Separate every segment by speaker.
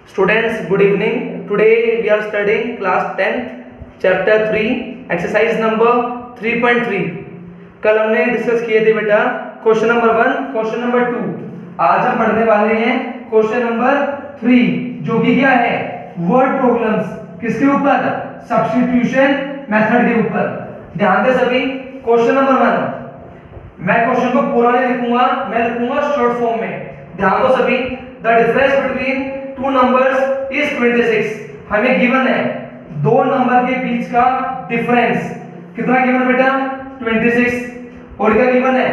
Speaker 1: Students, good evening. Today we are studying class 10th, chapter 3, exercise number 3.3. कल हमने discuss किए थे बेटा क्वेश्चन नंबर 1, क्वेश्चन नंबर 2. आज हम पढ़ने वाले हैं क्वेश्चन नंबर 3, जो कि क्या है, वर्ड प्रॉब्लम्स. किसके ऊपर? सब्स्टिट्यूशन मेथड के ऊपर. ध्यान दें सभी. क्वेश्चन नंबर 1, मैं क्वेश्चन को पूरा नहीं लिखूंगा, मैं लिखूंगा शॉर्ट फॉर्म में. ध्यान दो सभी. The difference between two numbers is 26. हमें गिवन है दो नंबर के बीच का डिफरेंस. कितना गिवन बेटा? 26. और क्या गिवन है?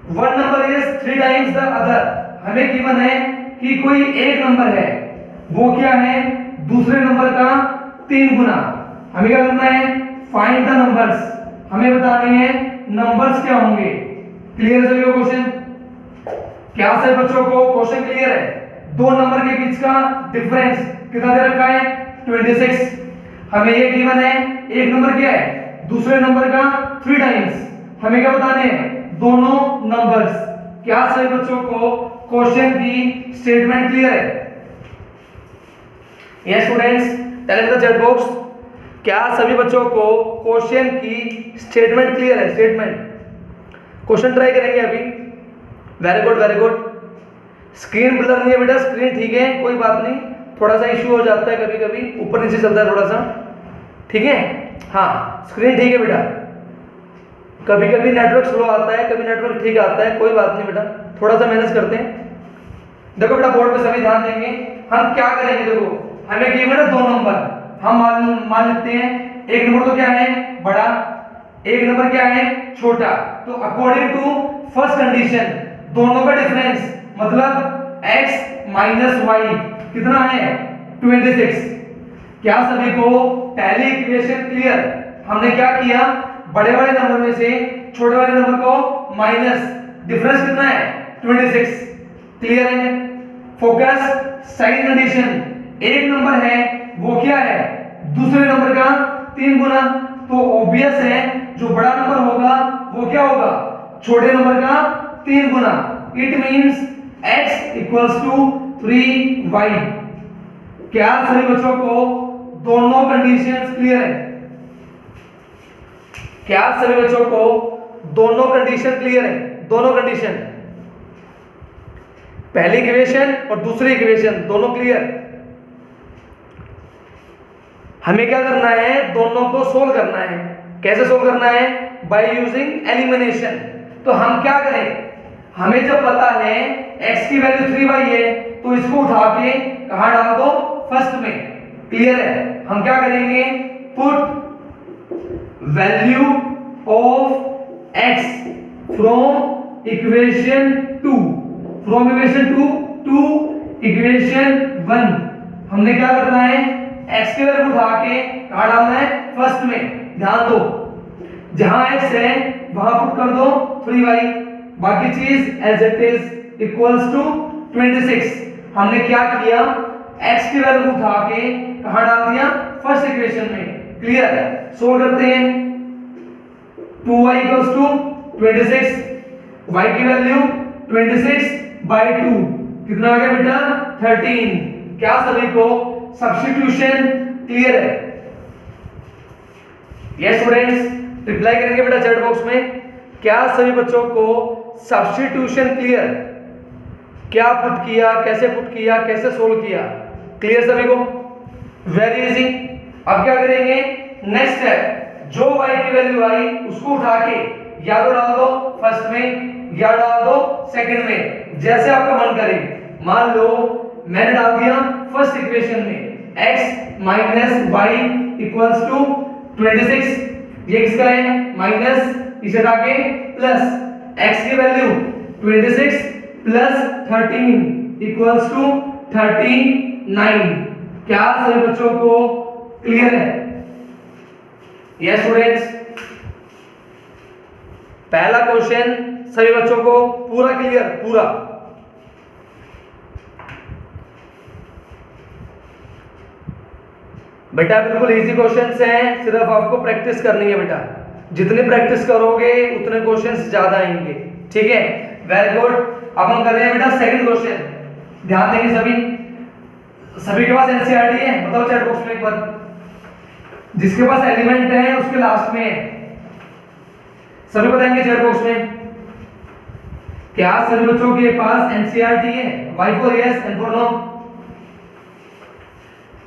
Speaker 1: One number is 3 times the other. हमें गिवन है कि कोई एक नंबर है, वो क्या है, दूसरे नंबर का 3 गुना. हमें क्या करना है? Find the numbers. हमें बताने हैं नंबर्स क्या होंगे. क्लियर है सभी क्वेश्चन? क्या से बच्चों को क्वेश्चन क्लियर है? दो नंबर के बीच का डिफरेंस कितना दे रखा है? 26. हमें ये गिवन है एक नंबर क्या है, दूसरे नंबर का 3 टाइम्स. हमें क्या बताने हैं? दोनों नंबर्स. क्या सभी बच्चों को क्वेश्चन की स्टेटमेंट क्लियर है? Yes students, tell me the chat box. क्या सभी बच्चों को क्वेश्चन की स्टेटमेंट क्लियर है? स्टेटमेंट क्वेश्चन ट्राई करेंगे अभी. Very good, very good. Screen blur नहीं है बेटा, स्क्रीन ठीक है, कोई बात नहीं. थोड़ा सा इश्यू हो जाता है कभी कभी, ऊपर नीचे चलता है थोड़ा सा. ठीक है, हाँ स्क्रीन ठीक है बेटा. कभी कभी नेटवर्क स्लो आता है, कभी नेटवर्क ठीक आता है, कोई बात नहीं बेटा, थोड़ा सा मैनेज करते हैं. देखो बेटा, बोर्ड पे सभी ध्यान देंगे. हम क्या करेंगे, देखो हमें गिवन है दो नंबर. हम मान लेते हैं एक नंबर तो क्या है, बड़ा, एक नंबर क्या है, छोटा. तो अकॉर्डिंग टू फर्स्ट कंडीशन दोनों का डिफरेंस मतलब x माइनस वाई कितना है? 26. क्या सभी को पहली इक्वेशन क्लियर? हमने क्या किया, बड़े वाले नंबर में से छोटे वाले नंबर को माइनस, डिफरेंस कितना है? 26. क्लियर है? फोकस. सेकंड कंडीशन, एक नंबर है वो क्या है, दूसरे नंबर का 3 गुना. तो ऑब्वियस है जो बड़ा नंबर होगा वो क्या होगा, छोटे नंबर का 3 गुना. It means x equals to 3y. क्या सभी बच्चों को दोनों कंडीशंस क्लियर है? क्या सभी बच्चों को दोनों कंडीशन क्लियर है? दोनों कंडीशन, पहली इक्वेशन और दूसरी इक्वेशन दोनों क्लियर. हमें क्या करना है, दोनों को सोल्व करना है. कैसे सोल्व करना है? By using elimination. तो हम क्या करें, हमें जब पता है x की वैल्यू 3y है तो इसको उठा के कहां डाल दो? फर्स्ट में. क्लियर है? हम क्या करेंगे, put value of x from equation 2 to equation 1. हमने क्या करना है, x की वैल्यू उठा के कहां डालना है? फर्स्ट में. ध्यान दो, जहां x है वहां पुट कर दो 3y, बाकी चीज as it is equals to 26. हमने क्या किया, x की वैल्यू उठा के कहां डाल दिया? फर्स्ट इक्वेशन में. क्लियर है? सोल्व करते हैं. 2y इक्वल्स टू 26, y की वैल्यू 26/2 कितना आ गया बेटा? 13. क्या सभी को सब्स्टिट्यूशन क्लियर है? यस स्टूडेंट्स, रिप्लाई करेंगे बेटा चैट बॉक्स में. क्या सभी बच्चों को सब्स्टिट्यूशन क्लियर? क्या पुट किया, कैसे पुट किया, कैसे सोल्व किया? क्लियर सभी को? Very easy. अब क्या करेंगे, नेक्स्ट स्टेप, जो y की वैल्यू आई उसको उठा के या तो डाल दो फर्स्ट में या डाल दो सेकंड में, जैसे आपका मन करे. मान लो मैंने डाल दिया फर्स्ट इक्वेशन में x minus Y equals to 26. ये किसका है? माइनस, इसे हटा के प्लस. x की वैल्यू 26 प्लस 13 इक्वल्स टू 39. क्या सभी बच्चों को क्लियर है? यस स्टूडेंट्स, पहला क्वेश्चन सभी बच्चों को पूरा क्लियर? पूरा. बेटा बिल्कुल इजी क्वेश्चंस हैं, सिर्फ आपको प्रैक्टिस करनी है बेटा. जितनी प्रैक्टिस करोगे उतने क्वेश्चंस ज्यादा आएंगे. ठीक है, वेरी गुड. अब हम कर रहे हैं बेटा सेकंड क्वेश्चन. ध्यान देंगे सभी. सभी के पास एनसीईआरटी है? बताओ चैट बॉक्स में एक बार। जिसके पास एलिमेंट है उसके लास्ट में है। सभी बताएंगे चैट बॉक्स में। क्या सभी बच्चों के पास एनसीईआरटी है? Y for yes, N for no.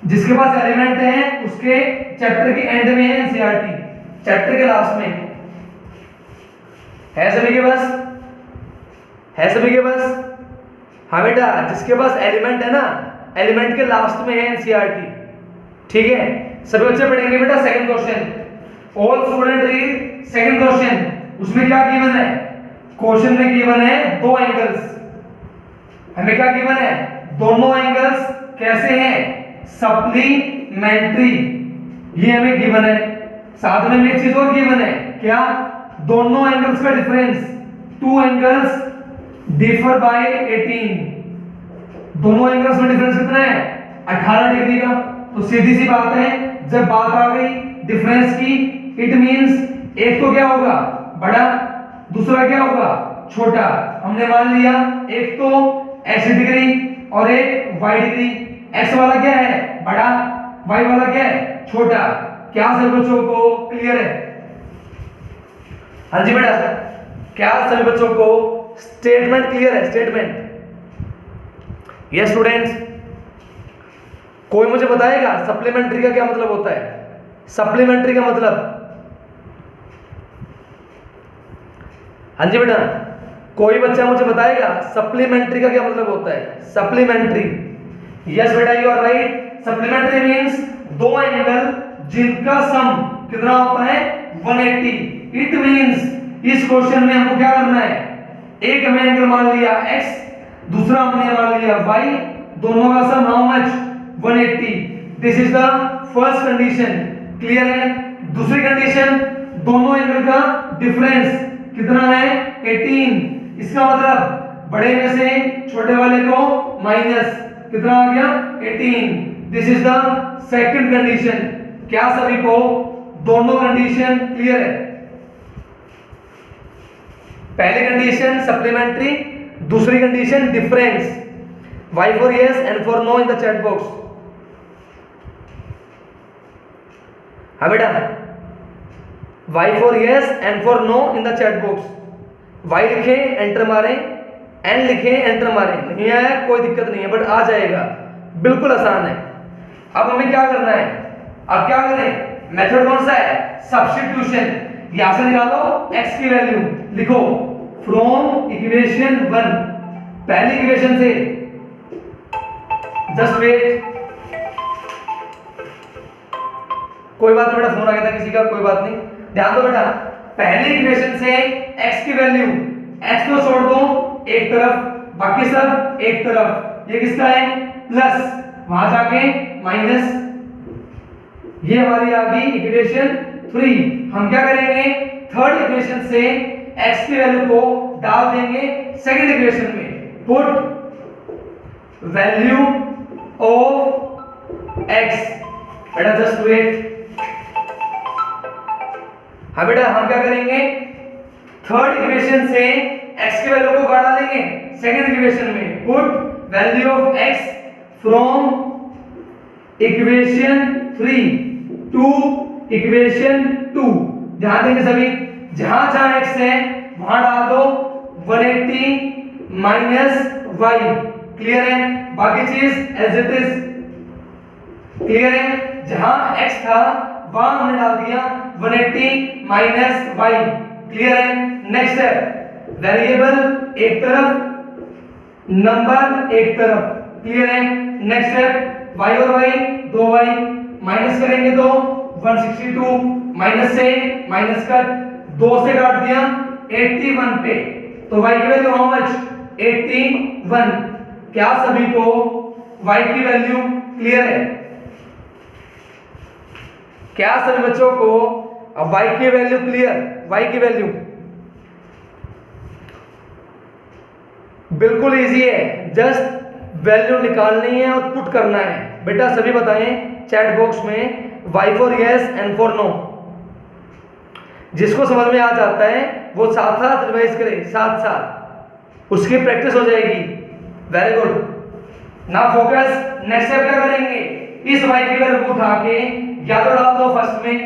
Speaker 1: जिसके पास एलिमेंट है उसके चैप्टर के एंड में है एनसीईआरटी, चैप्टर के लास्ट में है। सभी के पास है? सभी के पास? हाँ बेटा, जिसके पास एलिमेंट है ना, एलिमेंट के लास्ट में है एनसीईआरटी। ठीक है, सभी बच्चे पढ़ेंगे बेटा second question. All student read second question. उसमें क्या गिवन है? क्वेश्चन में गिवन है दो एंगल्स। हमें क्या गिवन है? दोनों एंगल्स कैसे हैं? सप्लीमेंट्री, ये हमें गिवन है। साथ में एक चीज और गिवन है, क्या? दोनों एंगल्स का difference, two angles differ by 18। दोनों एंगल्स में डिफरेंस कितना है? 18 डिग्री का। तो सीधी सी बात है, जब बात आ गई डिफरेंस की, इट मींस एक तो क्या होगा? बड़ा, दूसरा क्या होगा? छोटा। हमने मान लिया एक तो x डिग्री और एक y डिग्री। x वाला क्या है? बड़ा, y वाला क्या है? छोटा। क्या सभी बच्चों को क्लियर है? हाँ जी बेटा, क्या सभी बच्चों को स्टेटमेंट क्लियर है? Statement, yes students. कोई मुझे बताएगा सप्लीमेंट्री का क्या मतलब होता है? सप्लीमेंट्री का मतलब, हाँ जी बेटा, कोई बच्चा मुझे बताएगा सप्लीमेंट्री का क्या मतलब होता है? सप्लीमेंट्री, यस बेटा, you are right. Supplementary means दो एंगल जिनका सम कितना होता है? 180। इट मींस इस क्वेश्चन में हमको क्या करना है? एक हमें एंगल मान लिया x, दूसरा हमने मान लिया y, दोनों का sum how much? 180। This is the first condition. Clear है? दूसरी कंडीशन, दोनों एंगल का डिफरेंस कितना है? 18। इसका मतलब बड़े में से छोटे वाले को माइनस, कितना आ गया? 18। This is the second condition. क्या सभी को दोनों कंडीशन क्लियर है? पहली कंडीशन सप्लीमेंट्री, दूसरी condition difference. Y for yes and for no in the chat box। हाँ बेटा, Y for yes and for no in the chat box। Y लिखे एंटर मारें, N लिखे एंटर मारें। नहीं आया कोई दिक्कत नहीं है, बट आ जाएगा, बिल्कुल आसान है। अब हमें क्या करना है? अब क्या करें? मेथड कौन सा है? सब्स्टिट्यूशन। यहां से निकालो x की वैल्यू, लिखो फ्रॉम इक्वेशन 1, पहली इक्वेशन से। जस्ट वेट, कोई बात नहीं बेटा, फोन आ गया था किसी का, कोई बात नहीं, ध्यान दो बेटा। पहली इक्वेशन से x की वैल्यू, x को छोड़ दो एक तरफ, बाकी सब एक तरफ। ये किसका है? प्लस, वहां जाके माइनस। ये हमारी आ गई इक्वेशन 3। हम क्या करेंगे? थर्ड इक्वेशन से x की वैल्यू को डाल देंगे सेकंड इक्वेशन में। पुट वैल्यू ऑफ x, बेटा जस्ट वेट। हाँ बेटा, हम क्या करेंगे? थर्ड इक्वेशन से x की वैल्यू को डालेंगे सेकंड इक्वेशन में। Put value of x from equation 3 to equation 2। ध्यान देंगे सभी, जहां जहां x है वहां डाल दो 180 माइनस y। क्लियर है? बाकी चीज एज इट इज। क्लियर है? जहां x था वहां हमने डाल दिया 180 माइनस y। क्लियर है? नेक्स्ट स्टेप, वेरिएबल एक तरफ, नंबर एक तरफ। क्लियर है? नेक्स्ट स्टेप, y और y, 2y माइनस करेंगे तो 162, माइनस से माइनस कर, 2 से काट दिया 81 पे, तो y की वैल्यू हाउ मच? 81। क्या सभी को y की वैल्यू क्लियर है? क्या सभी बच्चों को अब y की वैल्यू क्लियर? y की वैल्यू बिल्कुल इजी है, जस्ट वैल्यू निकालनी है और पुट करना है। बेटा सभी बताएं चैट बॉक्स में y for yes and for no. जिसको समझ में आ जाता है वो साथ साथ रिवाइज करे, साथ साथ उसकी प्रैक्टिस हो जाएगी। वेरी गुड, ना फोकस। नेक्स्ट स्टेप क्या करेंगे, इस y की वैल्यू को उठा के या तो डाल दो फर्स्ट में,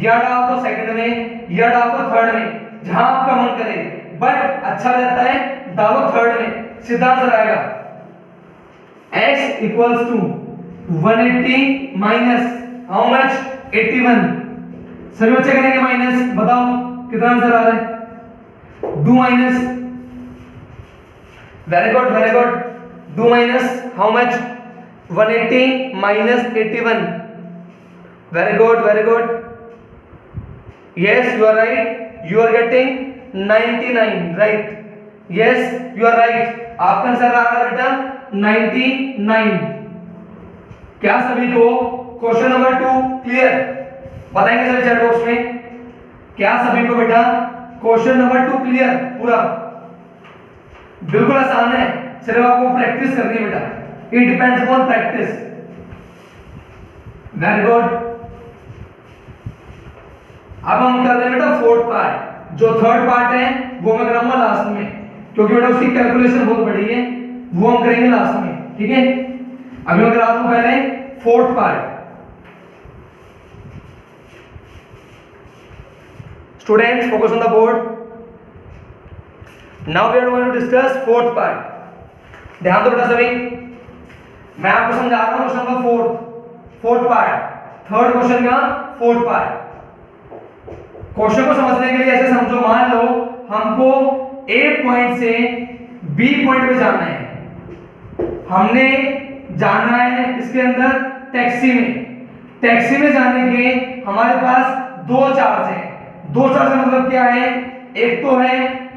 Speaker 1: या डाल दो सेकंड में, या डाल दो थर्ड में, जहां आपका मन करे, बट अच्छा रहता है डालो थर्ड में, सीधा आंसर आएगा x equals to 180 minus how much 81। सभी बच्चे करेंगे माइनस, बताओ कितना आंसर आ रहा है, do minus, very good very good, do minus how much 180 minus 81, very good very good, yes you are right, you are getting 99 right, yes you are right, आपका answer आ रहा है बेटा 99। क्या सभी को क्वेश्चन नंबर 2 क्लियर, बताएंगे सभी chat box में, क्या सभी को बेटा क्वेश्चन नंबर 2 क्लियर पूरा, बिल्कुल आसान है, सिर्फ आपको प्रैक्टिस करनी है बेटा, it depends upon practice, very good. अब हम कर रहे हैं बेटा फोर्थ पार्ट, जो थर्ड पार्ट है वो मैं करूंगा लास्ट में, क्योंकि बेटा उसकी कैलकुलेशन बहुत बड़ी है, वो हम करेंगे लास्ट में, ठीक है। अभी मैं करा दूं पहले fourth part. Students focus on the board, now we are going to discuss fourth part. ध्यान दो बेटा सभी, मैं आपको समझा रहा हूं क्वेश्चन का फोर्थ पार्ट, थर्ड क्वेश्चन का फोर्थ पार्ट। क्वेश्चन को समझने के लिए ऐसे समझो, मान लो हमको ए पॉइंट से बी पॉइंट पे जाना है, हमने जाना है इसके अंदर टैक्सी में, टैक्सी में जाने के हमारे पास दो चार्ज है, दो चार्ज का मतलब क्या है, एक तो है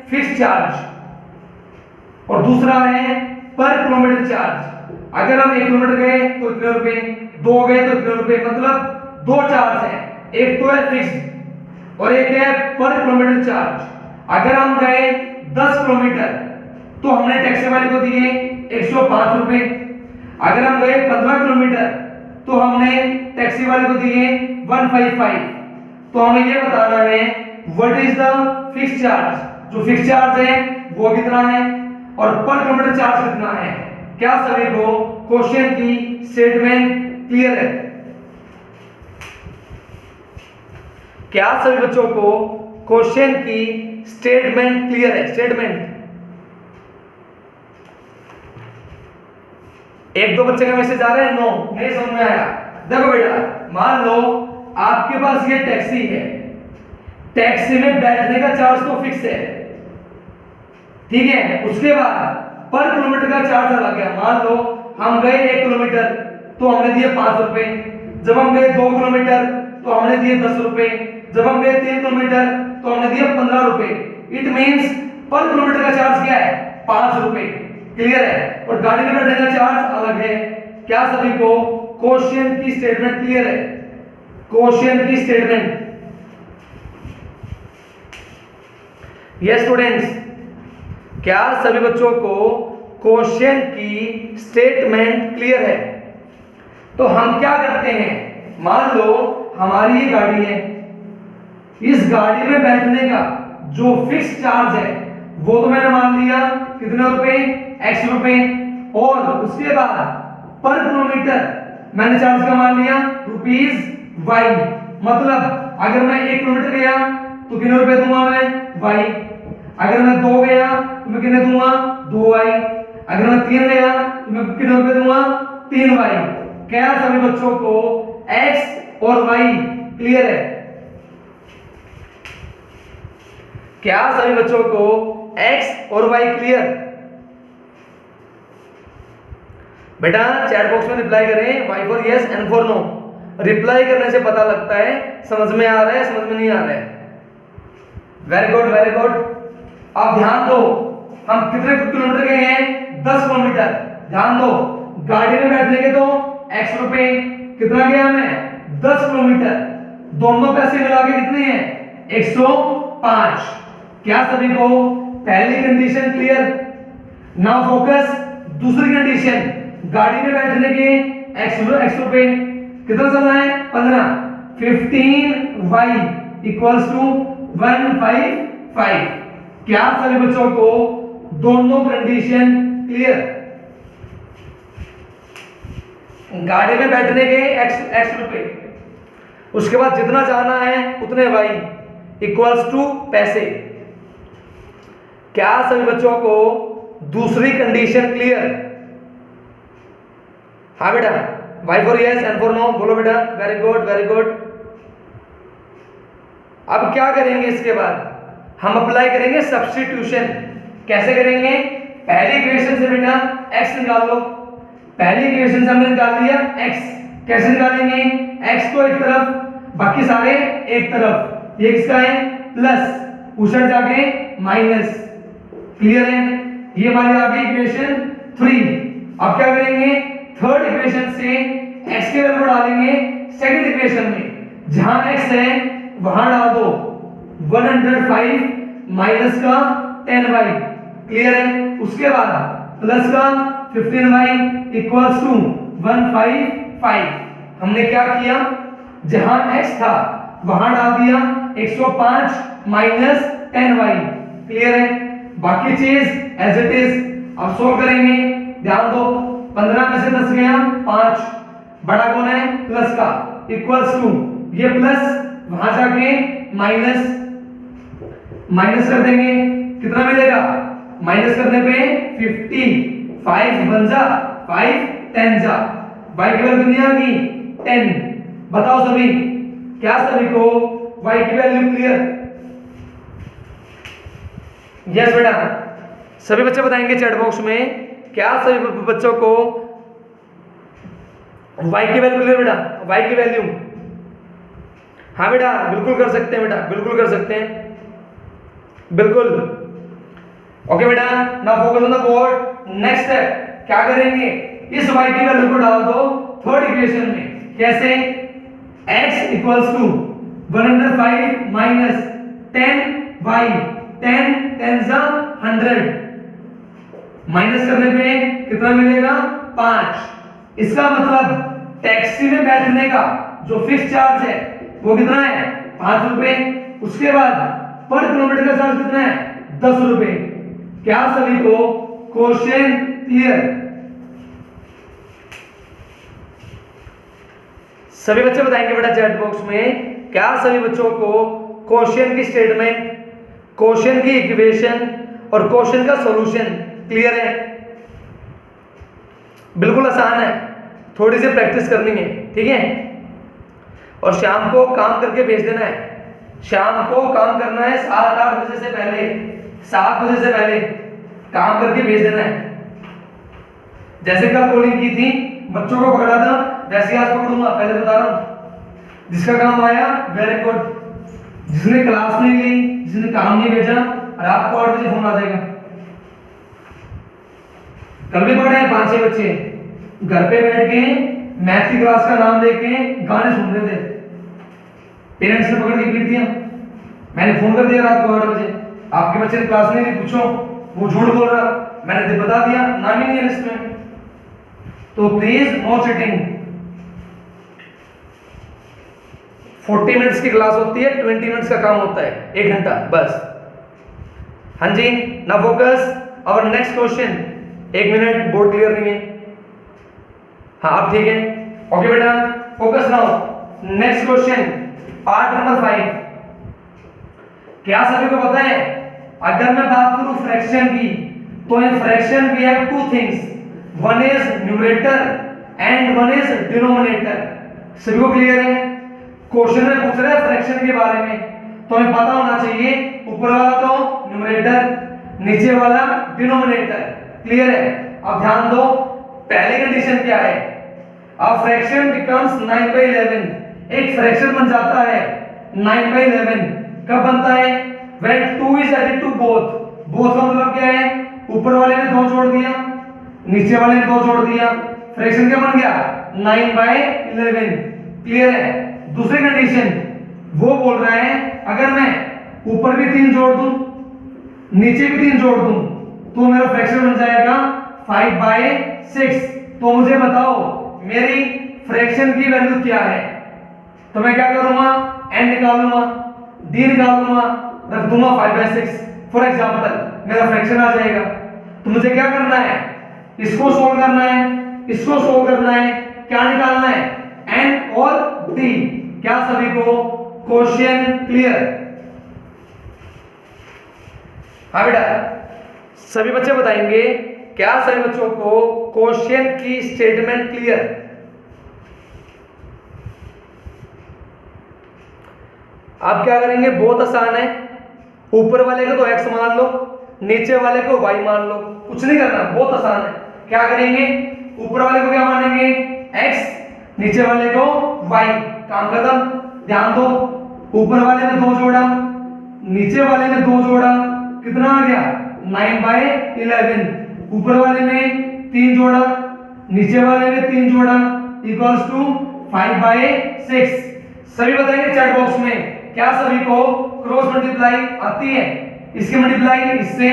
Speaker 1: फिक्स चार्ज और दूसरा है पर किलोमीटर चार्ज। अगर हम 1 किलोमीटर गए तो इतने रुपए, 2 गए तो इतने रुपए, मतलब दो चार्ज है, एक तो है फिक्स और एक है पर किलोमीटर चार्ज। अगर हम गए 10 किलोमीटर तो हमने टैक्सी वाले को दिए 105 रुपए, अगर हम गए 15 किलोमीटर तो हमने टैक्सी वाले को दिए 155। तो हमें ये बताना है what is the fix charge, जो फिक्स चार्ज है वो कितना है और पर किलोमीटर चार्ज कितना है। क्या सभी को क्वेश्चन की स्टेटमेंट क्लियर है? क्या सभी बच्चों को क्वेश्चन की स्टेटमेंट क्लियर है? स्टेटमेंट एक दो बच्चे का मैसेज आ रहा है, नो नहीं समझ में आया। देखो बेटा, मान लो आपके पास ये टैक्सी है, टैक्सी में बैठने का चार्ज तो फिक्स है, ठीक है। उसके बाद पर किलोमीटर का चार्ज अलग है। मान लो हम गए 1 किलोमीटर तो हमने दिए 5 रुपए, जब हम गए 2 किलोमीटर तो हमने दिए 10 रुपए, जब हम गए 3 किलोमीटर तो हमने दिए 15 रुपए। इट मींस पर किलोमीटर का चार्ज क्या है? 5 रुपए। क्लियर है? और गाड़ी में बैठने का चार्ज अलग है। क्या सभी को क्वेश्चन की स्टेटमेंट क्लियर है? क्वेश्चन की स्टेटमेंट, यस स्टूडेंट्स, क्या सभी बच्चों को क्वेश्चन की स्टेटमेंट क्लियर है? तो हम क्या करते हैं, मान लो हमारी ये गाड़ी है, इस गाड़ी में बैठने का जो फिक्स चार्ज है वो तो मैंने मान लिया कितने रुपए, x रुपए, और उसके बाद पर किलोमीटर मैंने चार्ज का मान लिया ₹y। मतलब अगर मैं 1 किलोमीटर गया तो कितने रुपए दूंगा मैं? y। अगर मैं 2 गया तो मैं कितने दूंगा? 2y। अगर मैं 3 गया तो मैं कितने रुपए दूंगा? 3y। क्या सभी बच्चों को x और y क्लियर है? क्या सभी बच्चों को x और y क्लियर? बेटा चैट बॉक्स में रिप्लाई करें y for yes, n for no. Reply करने से पता लगता है समझ में आ रहा है समझ में नहीं आ रहा है। Very good very good. अब ध्यान दो, हम कितने किलोमीटर गए हैं? 10 किलोमीटर। ध्यान दो, गाड़ी में बैठने के तो x रुपए, कितना गया मैं? 10 किलोमीटर। दोनों पैसे मिला के कितने हैं? 105। क्या सभी को पहली कंडीशन क्लियर? नाउ फोकस दूसरी कंडीशन, गाड़ी में बैठने के x रुपए, कितना चलना है? 15। 15y equals to 155। क्या सभी बच्चों को दोनों कंडीशन क्लियर? गाड़ी में बैठने के एक्स रुपए, उसके बाद जितना जाना है उतने वाई इक्वल्स टू पैसे। क्या सभी बच्चों को दूसरी कंडीशन क्लियर? हाँ बेटा, Y for yes, N for no, बोलो बेटा। Very good very good. अब क्या करेंगे इसके बाद? हम अप्लाई करेंगे सब्स्टिट्यूशन। कैसे करेंगे? पहली इक्वेशन से बेटा x निकाल लो। पहली इक्वेशन से हमने निकाल दिया x। कैसे निकालेंगे? x को एक तरफ, बाकी सारे एक तरफ। ये किसका है? प्लस, उधर जाके माइनस। क्लियर है? ये हमारी आ गई इक्वेशन 3। अब क्या करेंगे? थर्ड इक्वेशन से x के वैल्यू डालेंगे सेकंड इक्वेशन में। जहां x है वहां डाल दो 105 माइनस का 10y। क्लियर है? उसके बाद प्लस का 15y इक्वल्स टू 155। हमने क्या किया? जहां x था वहां डाल दिया 105 माइनस 10y। क्लियर है? बाकी चीज एज इट इज। अब सॉल्व करेंगे। ध्यान दो, 15 में से 10 गया 5, बड़ा कौन है? प्लस का, इक्वल्स टू ये प्लस वहां जाके माइनस, माइनस कर देंगे। कितना मिलेगा? माइनस करने पे 50, 5 बन जा 5 10 जा। y की वैल्यू कितनी आ गई? 10। बताओ सभी, क्या सभी को y की वैल्यू क्लियर? यस बेटा, सभी बच्चे बताएंगे चैट बॉक्स में। क्या सभी बच्चों को y की वैल्यू क्लियर बेटा? y की वैल्यू, हाँ बेटा बिल्कुल कर सकते हैं बेटा, बिल्कुल कर सकते हैं, बिल्कुल। ओके बेटा, now focus on the board. Next step क्या करेंगे? इस y की वैल्यू को डाल दो थर्ड इक्वेशन में। कैसे? x equals to 105 minus 10y, 10 10 जा 100। माइनस करने पे कितना मिलेगा? 5। इसका मतलब टैक्सी में बैठने का जो फिक्स चार्ज है वो कितना है? 5 रुपए। उसके बाद पर किलोमीटर का चार्ज कितना है? 10 रुपए। क्या सभी को क्वेश्चन क्लियर? सभी बच्चे बताएंगे बेटा चैट बॉक्स में। क्या सभी बच्चों को क्वेश्चन की स्टेटमेंट, क्वेश्चन की इक्वेशन और क्वेश्चन का सॉल्यूशन क्लियर है? बिल्कुल आसान है, थोड़ी सी प्रैक्टिस करनी है, ठीक है? और शाम को काम करके भेज देना है। शाम को काम करना है 7-8 बजे से पहले, 7 बजे से पहले काम करके भेज देना है। जैसे कल कॉलिंग की थी, बच्चों को पकड़ा था, वैसे आज पकड़ूंगा, पहले बता रहा हूं। जिसका काम आया वेरी गुड, जिसने क्लास नहीं ली, जिसने काम नहीं भेजा, रात को 8 बजे फोन आ जाएगा। कल भी पढ़े 5-6 बच्चे घर पे बैठ के मैथ की क्लास का नाम लेके गाने सुन रहे थे। पेरेंट्स ने पकड़ के पीट दिया। मैंने फोन कर दिया रात को 8 बजे, आपके बच्चे ने क्लास नहीं ली, पूछो। वो झूठ बोल रहा, मैंने बता दिया, नाम ही नहीं है लिस्ट में। तो प्लीज नो चीटिंग। 40 मिनट्स की क्लास होती है, 20 मिनट्स का काम होता है, 1 घंटा बस। हाँ जी, नाउ फोकस और next question. 1 minute, board clear नहीं है। हाँ अब ठीक है, ओके बेटा, focus now. Next question, part number 5। क्या सभी को पता है, अगर मैं बात करूं फ्रैक्शन की, तो in fraction we have 2 things, one is numerator and one is denominator. सभी को क्लियर है? क्वेश्चन में पूछ रहा है फ्रैक्शन के बारे में, तो हमें पता होना चाहिए ऊपर वाला तो न्यूमरेटर, नीचे वाला डिनोमिनेटर। क्लियर है? अब ध्यान दो, पहली कंडीशन क्या है? अब फ्रैक्शन बिकम्स 9/11। एक फ्रैक्शन बन जाता है 9/11। कब बनता है? when 2 is added to both। both का मतलब क्या है? ऊपर वाले ने 2 जोड़ दिया, नीचे वाले ने 2 जोड़ दिया, फ्रैक्शन क्या बन गया? 9/11। क्लियर है? दूसरी कंडीशन वो बोल रहा है, अगर मैं ऊपर भी 3 जोड़ दूं, नीचे भी 3 जोड़ दूं, तो मेरा फ्रैक्शन बन जाएगा 5/6। तो मुझे बताओ मेरी फ्रैक्शन की वैल्यू क्या है? तो मैं क्या करूंगा? n निकालूंगा, d निकालूंगा, रख दूंगा 5/6। फॉर एग्जांपल मेरा फ्रैक्शन आ जाएगा। तो मुझे क्या करना है? इसको सोल्व करना है, इसको सोल्व करना है। क्या निकालना है, n और d। क्या सभी को क्वोशिएंट क्लियर? हाँ बेटा, सभी बच्चे बताएंगे क्या सभी बच्चों को क्वोशिएंट की स्टेटमेंट क्लियर? आप क्या करेंगे, बहुत आसान है, ऊपर वाले को तो x मान लो, नीचे वाले को y मान लो, कुछ नहीं करना, बहुत आसान है। क्या करेंगे, ऊपर वाले को क्या मानेंगे x, नीचे वाले को y, काम खत्म। ध्यान दो, ऊपर वाले में 2 जोड़ा, नीचे वाले में 2 जोड़ा, कितना आ गया 9/11। ऊपर वाले में 3 जोड़ा, नीचे वाले में 3 जोड़ा, इक्वल्स टू 5/6। सभी बताएंगे चैट बॉक्स में क्या सभी को क्रॉस मल्टीप्लाई आती है? इसकी मल्टीप्लाई इससे,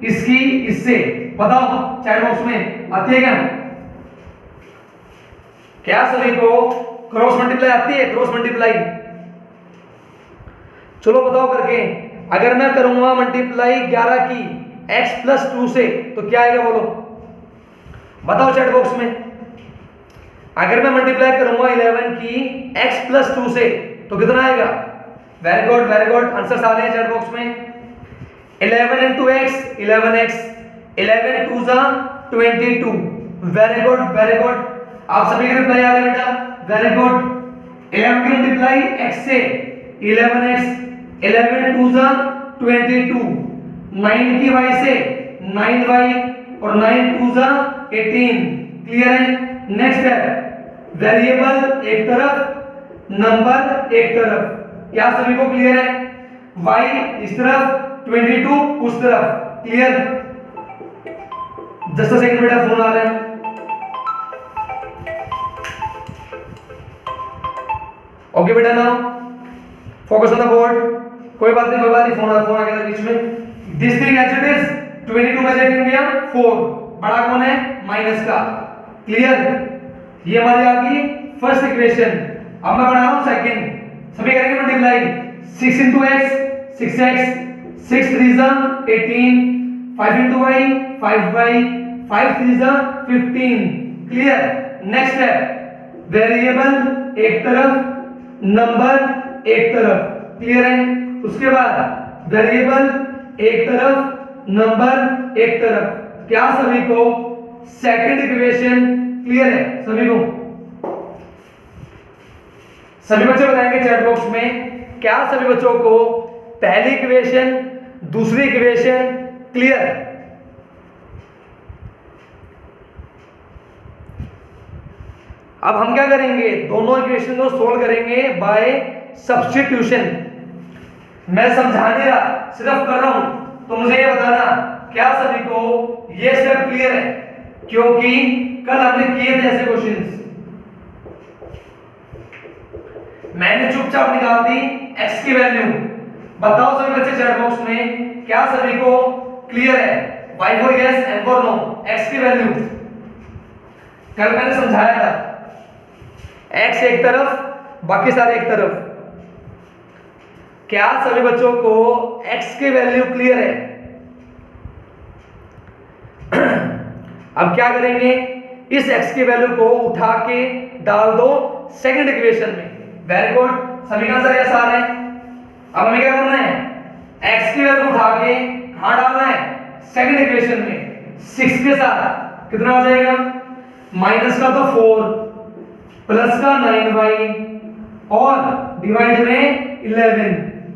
Speaker 1: इसकी इससे, बताओ चैट बॉक्स में आती है क्या? क्या सभी को क्रॉस मल्टीप्लाई आती है? क्रॉस मल्टीप्लाई चलो बताओ करके। अगर मैं करूंगा मल्टीप्लाई 11 की x + 2 से तो क्या आएगा बोलो, बताओ चैट बॉक्स में। अगर मैं मल्टीप्लाई करूंगा 11 की x + 2 से तो कितना आएगा? Very good very good, answers आ रहे हैं चैट बॉक्स में। 11 × x 11x, 11 2 = 22। Very good very good, आप सभी के रिप्लाई आ रहे हैं बेटा, वेरी गुड। 11 की मल्टीप्लाई x से 11x, 11 2 = 22, 9 की y से 9y और 9 2 = 18। क्लियर है? नेक्स्ट है वेरिएबल एक तरफ, नंबर एक तरफ। क्या सभी को क्लियर है? y इस तरफ, 22 उस तरफ। क्लियर? जस्ट अ सेकंड बेटा, फोन आ रहा है। ओके बेटा, now focus on the board. कोई बात नहीं, फोन आ गया बीच में। This thing as it is 22 में से 18 गया 4, बड़ा कौन है? माइनस का। क्लियर? ये हमारी आ गई फर्स्ट इक्वेशन। अब मैं बना रहा हूं सेकंड। सभी करेंगे multiply. 6 × x 6x, 6 3 = 18, 5 × y 5y, 5 3 = 15। Clear? Next है वेरिएबल एक तरफ, नंबर एक तरफ। क्लियर है? उसके बाद वेरिएबल एक तरफ, नंबर एक तरफ। क्या सभी को सेकंड इक्वेशन क्लियर है? सभी को? सभी बच्चे बताएंगे चैट बॉक्स में क्या सभी बच्चों को पहली इक्वेशन, दूसरी इक्वेशन क्लियर? अब हम क्या करेंगे, दोनों इक्वेशन को सोल्व करेंगे बाय सब्स्टिट्यूशन। मैं समझा नहीं रहा, सिर्फ कर रहा हूं, तो मुझे ये बताना क्या सभी को ये स्टेप क्लियर है? क्योंकि कल हमने किए थे ऐसे क्वेश्चंस, मैंने चुपचाप निकाल दी x की वैल्यू। बताओ सभी बच्चे चैट बॉक्स में क्या सभी को क्लियर है? y for yes, n for no, x की वैल्यू कल मैंने समझाया था, x एक तरफ, बाकी सारे एक तरफ। क्या सभी बच्चों को x की वैल्यू क्लियर है? अब क्या करेंगे, इस x की वैल्यू को उठा के डाल दो सेकंड इक्वेशन में। वेरी गुड, सभी का आंसर यस आ रहा है। अब हमें क्या करना है, x की वैल्यू उठा के कहां डालना है? सेकंड इक्वेशन में। 6 के साथ कितना आ जाएगा? माइनस का तो 4, प्लस का 9y और डिवाइड में 11।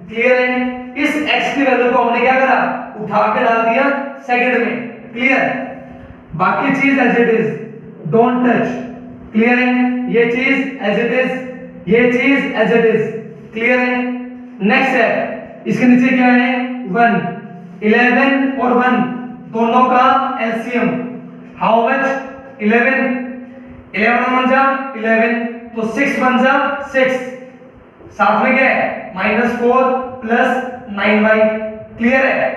Speaker 1: क्लियर है? इस x की वैल्यू को हमने क्या करा, उठा के डाल दिया सेकंड में। क्लियर? बाकी चीज as it is, don't touch. Clear है? ये चीज एज इट इज, ये चीज एज इट इज। क्लियर है? नेक्स्ट है, इसके नीचे क्या है? 1, 11 और 1 दोनों का एलसीएम हाउ मच? 11, 11 1 जा 11, तो 6 1 जा 6, साथ में क्या है? -4 प्लस 9y। क्लियर है?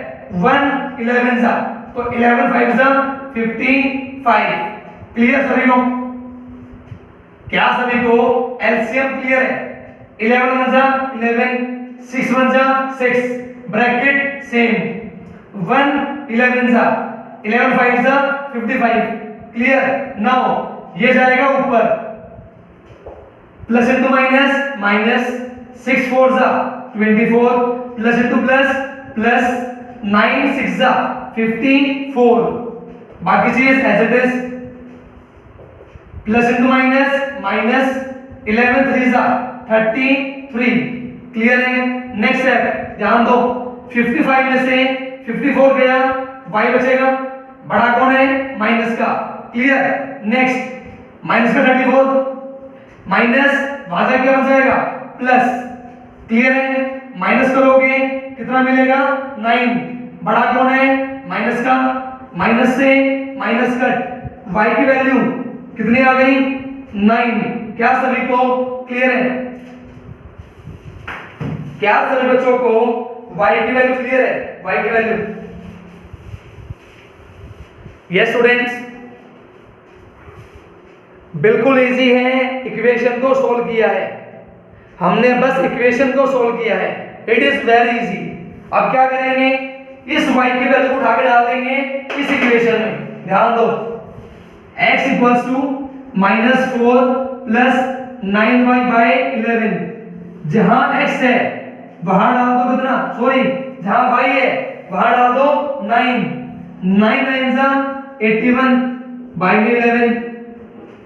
Speaker 1: 1 11 जा, तो 11 5 जा 55। क्लियर सभी को? क्या सभी को एलसीएम क्लियर है? 11 1 जा 11, 6 1 जा 6, ब्रैकेट सेम, 1 11 जा 11 5 जा 55। क्लियर? नाउ ये जाएगा ऊपर, प्लस इंटू माइनस माइनस, 6 4 जा 24, प्लस इंटू प्लस प्लस, 9 6 जा 54, बाकी चीज as it is, plus into minus minus, 11 3 जा 33, क्लियर है। नेक्स्ट स्टेप ध्यान दो, 55 में से 54 गया, y बचेगा, बड़ा कौन है माइनस का, क्लियर। नेक्स्ट माइनस का 34 माइनस भाजा क्या बन जाएगा प्लस, क्लियर है। माइनस करोगे कितना मिलेगा 9, बड़ा कौन है माइनस का, माइनस से माइनस कट, y की वैल्यू कितनी आ गई 9। क्या सभी को क्लियर है, क्या सभी बच्चों को y की वैल्यू क्लियर है, y की वैल्यू, यस स्टूडेंट्स। बिल्कुल इजी है, इक्वेशन को सोल्व किया है हमने, बस इक्वेशन को सोल्व किया है, इट इज वेरी इजी। अब क्या करेंगे, इस y की वैल्यू उठा के डाल देंगे इस इक्वेशन में, ध्यान दो, x equals to -4 plus 9y by 11, जहां x है वहां डाल दो कितना, सॉरी जहां y है वहां डाल दो 9, 9 9 जा 81 bye 11,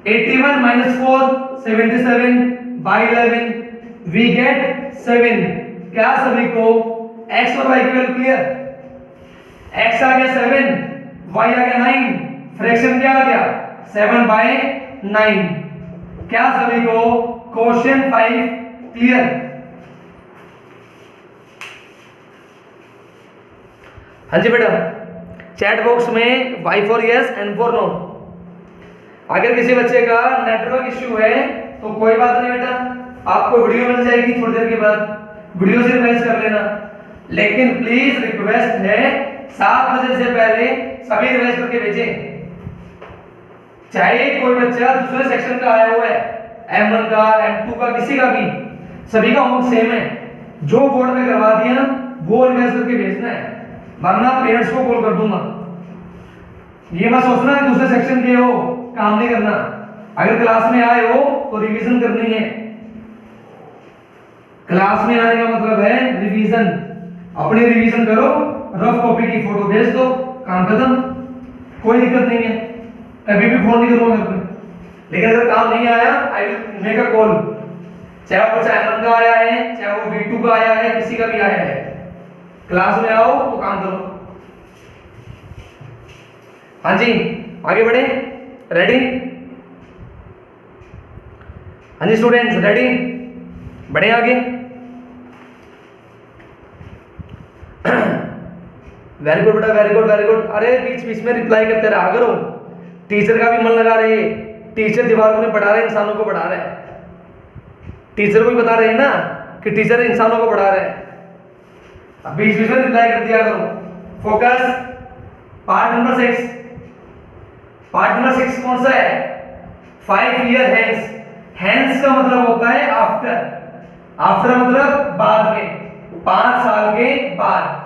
Speaker 1: 81 minus 4 77 by 11, we get 7। क्या सभी को x और y की वैल्यू क्लियर, x आ गया 7, y आ गया 9, फ्रैक्शन क्या आ गया 7 by 9। क्या सभी को क्वेश्चन 5 क्लियर। हाँ जी बेटा, चैट बॉक्स में y for yes and for no. अगर किसी बच्चे का नेटवर्क इश्यू है तो कोई बात नहीं बेटा, आपको वीडियो मिल जाएगी थोड़ी देर के बाद, वीडियो से रिवाइज कर लेना, लेकिन प्लीज रिक्वेस्ट है 7 बजे से पहले सभी रिवाइज करके भेजें। चाहे कोई बच्चा दूसरे सेक्शन का आया हुआ है, M1 का M2 का किसी का भी, सभी का होमवर्क सेम है, जो बोर्ड में करवा दिया ना वो रिवाइज करके भेजना है, वरना पेरेंट्स को कॉल कर दूंगा। ये मत सोचना कि दूसरे सेक्शन के हो काम नहीं करना, अगर क्लास में आए हो तो रिवीजन करनी है। क्लास में आने का मतलब है रिवीजन, अपनी रिवीजन करो, रफ कॉपी की फोटो भेज दो, काम खत्म, कोई दिक्कत नहीं है, कभी भी फोन नहीं करूंगा घर पे। लेकिन अगर काम नहीं आया I will make a call, चाहे वो बच्चा M1 का आया है, चाहे वो B2 का आया है, किसी का भी आया है, क्लास में आओ तो काम करो। हाँ जी आगे बढ़े, रेडी। हाँ जी स्टूडेंट्स रेडी, बढ़े आगे। वेरी गुड बेटा, वेरी गुड वेरी गुड। अरे बीच बीच में रिप्लाई करते रहा करो, टीचर का भी मन लगा रहे, टीचर दीवार को नहीं पढ़ा रहे, इंसानों को पढ़ा रहे हैं, टीचर को भी बता रहे हैं ना कि टीचर इंसानों को पढ़ा रहे हैं, अब बीच बीच में रिप्लाई कर दिया करो। Focus, part number 6, part number 6 कौन सा है, 5 ईयर हेंस। हेंस का मतलब होता है आफ्टर, आफ्टर मतलब बाद में, 5 साल के बाद।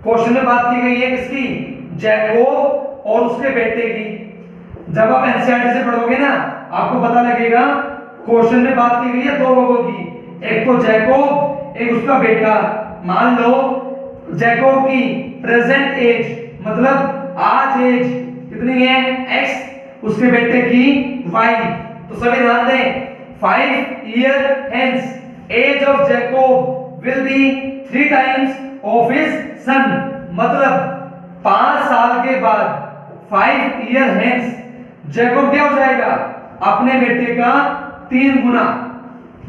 Speaker 1: क्वेश्चन में बात की गई है किसकी, जैकोब और उसके बेटे की। जब आप एनसीईआरटी से पढ़ोगे ना आपको पता लगेगा, क्वेश्चन में बात की गई है 2 लोगों की, एक तो जैकोब एक उसका बेटा। मान लो जैकोब की प्रेजेंट एज मतलब आज एज कितनी है x, उसके बेटे की y। तो सभी ध्यान दें, 5 year hence age of Jacob will be 3 times of his son, मतलब 5 साल के बाद 5 ईयर हेंस जैकोब क्या हो जाएगा, अपने बेटे का 3 गुना।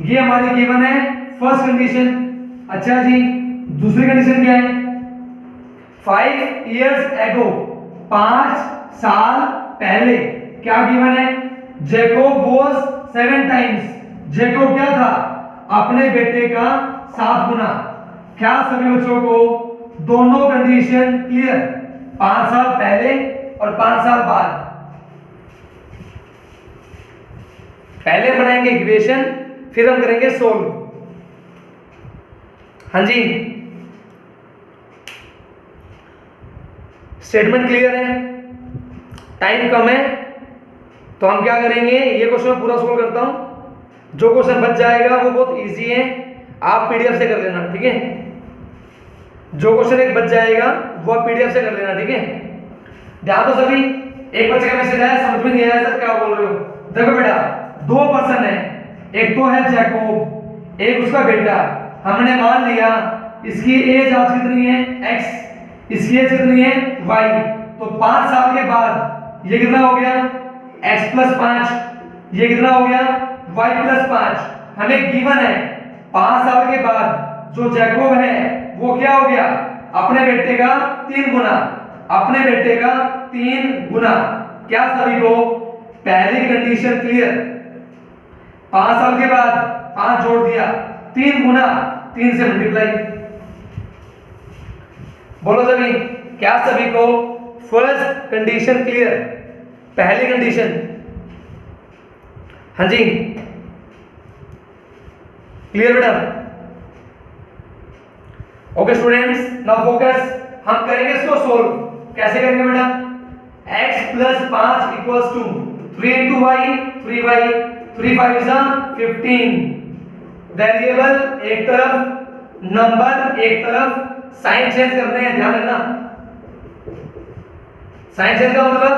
Speaker 1: ये हमारी गिवन है फर्स्ट कंडीशन। अच्छा जी दूसरी कंडीशन क्या है, 5 इयर्स एगो, 5 साल पहले क्या गिवन है, जैकोब वाज 7 टाइम्स, जैकोब क्या था अपने बेटे का 7 गुना। क्या सभी बच्चों को दोनों कंडीशन क्लियर, 5 साल पहले और 5 साल बाद। पहले बनाएंगे इक्वेशन फिर हम करेंगे सोल्व। हाँ जी स्टेटमेंट क्लियर है, टाइम कम है तो हम क्या करेंगे, ये क्वेश्चन मैं पूरा सोल्व करता हूं, जो क्वेश्चन बच जाएगा वो बहुत इजी है, आप पीडीएफ से कर लेना, ठीक है। जो क्वेश्चन एक बच जाएगा वो आप पीडीएफ से कर लेना, ठीक है। ध्यान दो सभी, एक बच्चे का मैसेज आया, समझ में नहीं आया सर क्या बोल रहे हो। देखो बेटा, दो पर्सन है, एक तो है जैकोब, एक उसका बेटा। हमने मान लिया इसकी एज आज कितनी है x, इसकी एज कितनी है y, तो 5 साल के बाद ये कितना हो गया x + 5, ये कितना हो गया y + 5। हमें गिवन है 5 साल के बाद जो जैकोब है वो क्या हो गया, अपने बेटे का 3 गुना, अपने बेटे का 3 गुना। क्या सभी को पहली कंडीशन क्लियर? 5 साल के बाद 5 जोड़ दिया, 3 गुना 3 से मल्टीप्लाई। बोलो सभी, क्या सभी को फर्स्ट कंडीशन क्लियर? पहली कंडीशन, हाँ जी क्लियर बेटा? ओके स्टूडेंट्स, नाउ फोकस, हम करेंगे इसको सोल्व। कैसे करेंगे बेटा? x + 5 = 3 × y 3y, 3 5 = 15। वेरिएबल एक तरफ, नंबर एक तरफ, साइन चेंज करते हैं, ध्यान रखना। साइन चेंज का मतलब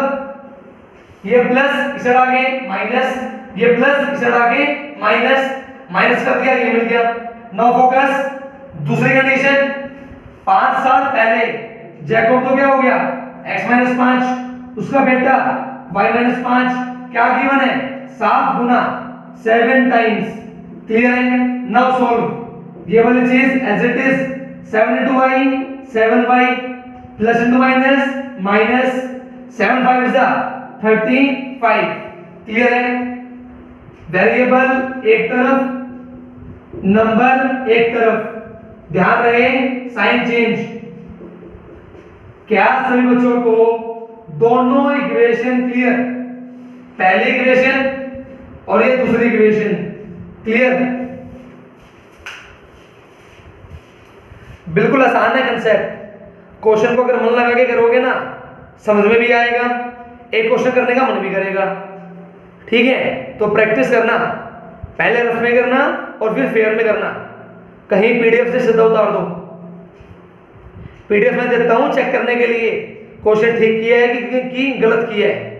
Speaker 1: ये प्लस इधर आगे माइनस, ये प्लस इधर आगे माइनस, माइनस कर दिया, ये मिल गया। नाउ फोकस, दूसरी कंडीशन, 5 साल पहले जैकोब तो क्या हो गया x - 5, उसका बेटा y - 5, क्या गिवन है 7 गुना 7 टाइम्स। क्लियर है? Now solve. ये वाली चीज as it is, 7 × y 7y plus into minus minus, 7 5 = 35। Clear है? वेरिएबल एक तरफ, नंबर एक तरफ, ध्यान रहे साइन चेंज। क्या सभी बच्चों को दोनों इक्वेशन क्लियर? पहली इक्वेशन और ये दूसरी इक्वेशन क्लियर? बिल्कुल आसान है कंसेप्ट। क्वेश्चन को अगर मन लगा के करोगे ना, समझ में भी आएगा, एक क्वेश्चन करने का मन भी करेगा, ठीक है। तो प्रैक्टिस करना, पहले रफ में करना और फिर फेयर में करना। कहीं पीडीएफ से सीधा उतार दो, पीडीएफ में देता हूं चेक करने के लिए क्वेश्चन ठीक किया है कि गलत किया है।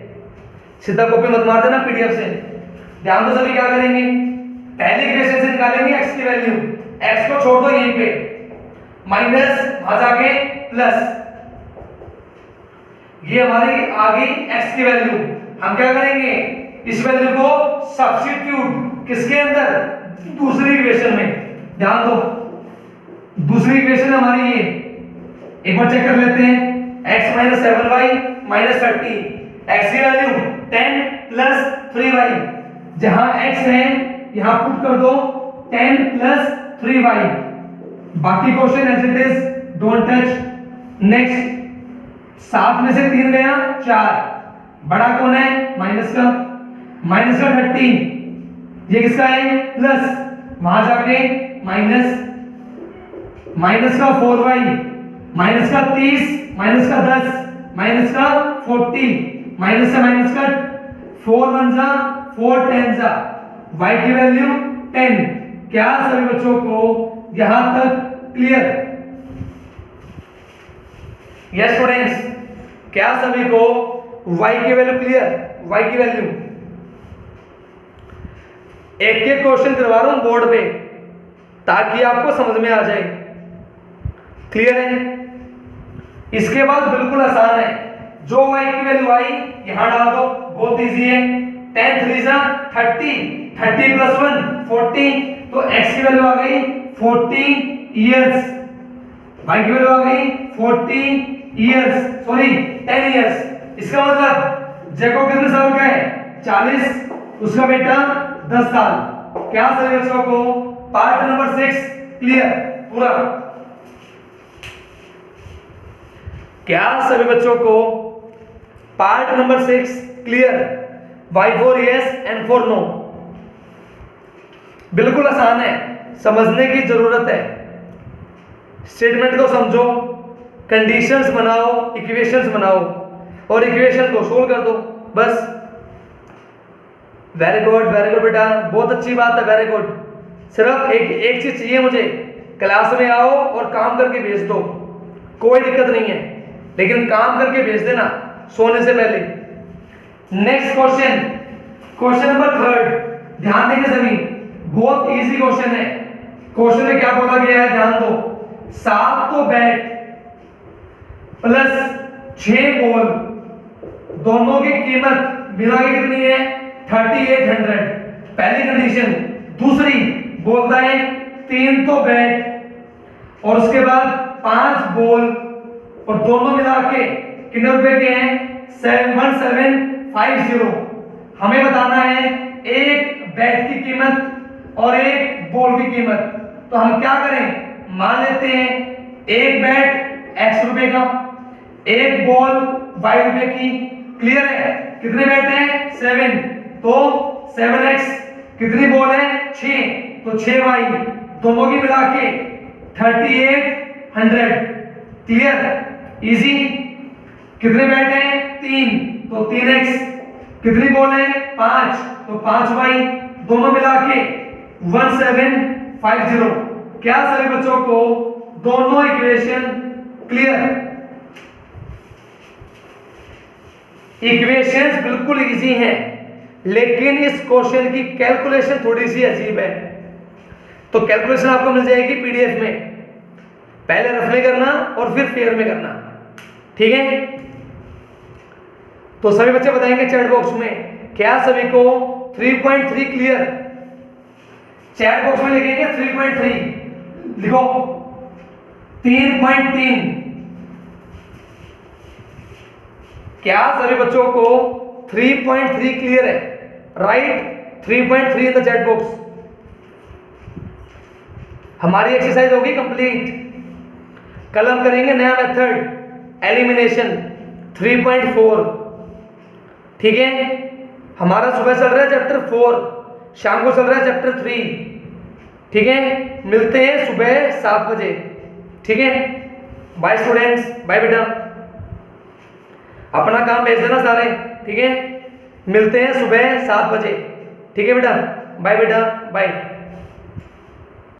Speaker 1: सीधा कॉपी मत मार देना पीडीएफ से। ध्यान दो सभी, क्या करेंगे, पहले इक्वेशन से निकालेंगे x की वैल्यू, x को छोड़ दो यहीं पे, माइनस वहां जाके प्लस, ये हमारी आ गई x की वैल्यू। हम क्या करेंगे, इस वैल्यू को सब्स्टिट्यूट किसके अंदर, दूसरी इक्वेशन में। ध्यान दो, दूसरी इक्वेशन हमारी ये, एक बार चेक कर लेते हैं। x - 7y - 30, x की वैल्यू 10 + 3y, जहां x है यहां पुट कर दो 10 + 3y। बाकी question as it is, don't touch. Next, 7 में से 3 गया 4, बड़ा कौन है माइनस का, माइनस का 13, ये किसका है प्लस, वहां जाके माइनस, माइनस का 4y, माइनस का 30, माइनस का 10, माइनस का 40, माइनस से माइनस का 4 1 जा 4 10 जा, y की वैल्यू 10। क्या सभी बच्चों को यहां तक क्लियर? यस स्टूडेंट्स, क्या सभी को y की वैल्यू क्लियर? y की वैल्यू एक एक क्वेश्चन करवा रहा हूं बोर्ड पे ताकि आपको समझ में आ जाए। क्लियर है? इसके बाद बिल्कुल आसान है, जो y की वैल्यू आई यहां डाल दो, बहुत इजी है। 10 3 जा 30, 30 + 1 40, तो x की वैल्यू आ गई 40 इयर्स, y की वैल्यू आ गई 40 इयर्स, सॉरी 10 इयर्स। इसका मतलब जैकोब कितने साल का है 40, उसका बेटा 10 साल। क्या सभी बच्चों को पार्ट नंबर 6 क्लियर पूरा? क्या सभी बच्चों को part number 6 clear? Y for yes and for no। बिल्कुल आसान है, समझने की जरूरत है। स्टेटमेंट को समझो, कंडीशंस बनाओ, इक्वेशंस बनाओ और इक्वेशन को सोल्व कर दो, बस। वेरी गुड बेटा, बहुत अच्छी बात है, वेरी गुड। सिर्फ एक चीज चाहिए मुझे, क्लास में आओ और काम करके भेज दो, कोई दिक्कत नहीं है, लेकिन काम करके भेज देना सोने से पहले। नेक्स्ट क्वेश्चन, क्वेश्चन नंबर 3, ध्यान देंगे सभी, बहुत इजी क्वेश्चन है। क्वेश्चन में क्या बोला गया है, ध्यान दो। 7 तो बैट प्लस 6 बॉल, दोनों की कीमत मिला के कितनी है, 3800, पहली कंडीशन। दूसरी बोलता है 3 तो बैट और उसके बाद 5 बॉल और दोनों मिला के कितने रुपए के हैं, 1750। हमें बताना है एक बैट की कीमत और एक बॉल की कीमत। तो हम क्या करें, मान लेते हैं एक बैट x रुपए का, एक बॉल y रुपए की। क्लियर है, कितने बैट हैं, 7, तो 7x, कितनी बॉल है, 6, तो 6y, दोनों की मिला के 3800। Clear, easy. कितने बैट हैं, 3, तो 3x, कितनी बॉल है, 5, तो 5y, दोनों मिला के 1750। क्या सभी बच्चों को दोनों इक्वेशन क्लियर? इक्वेशंस बिल्कुल इजी हैं, लेकिन इस क्वेश्चन की कैलकुलेशन थोड़ी सी अजीब है। तो कैलकुलेशन आपको मिल जाएगी पीडीएफ में, पहले रफ में करना और फिर फेयर में करना, ठीक है? तो सभी बच्चे बताएंगे चैट बॉक्स में, क्या सभी को 3.3 क्लियर? चैट बॉक्स में लिखेंगे 3.3, लिखो 3.3। क्या सभी बच्चों को 3.3 क्लियर है? Right, 3.3 in the chat box. हमारी एक्सरसाइज होगी कंप्लीट। कल हम करेंगे नया मेथड, एलिमिनेशन 3.4, ठीक है? हमारा सुबह चल रहा है चैप्टर 4, शाम को चल रहा है चैप्टर 3, ठीक है? मिलते हैं सुबह 7 बजे, ठीक है? बाय स्टूडेंट्स, बाय बेटा, अपना काम भेज देना सारे, ठीक है? मिलते हैं सुबह 7 बजे, ठीक है बेटा? बाय बेटा, बाय।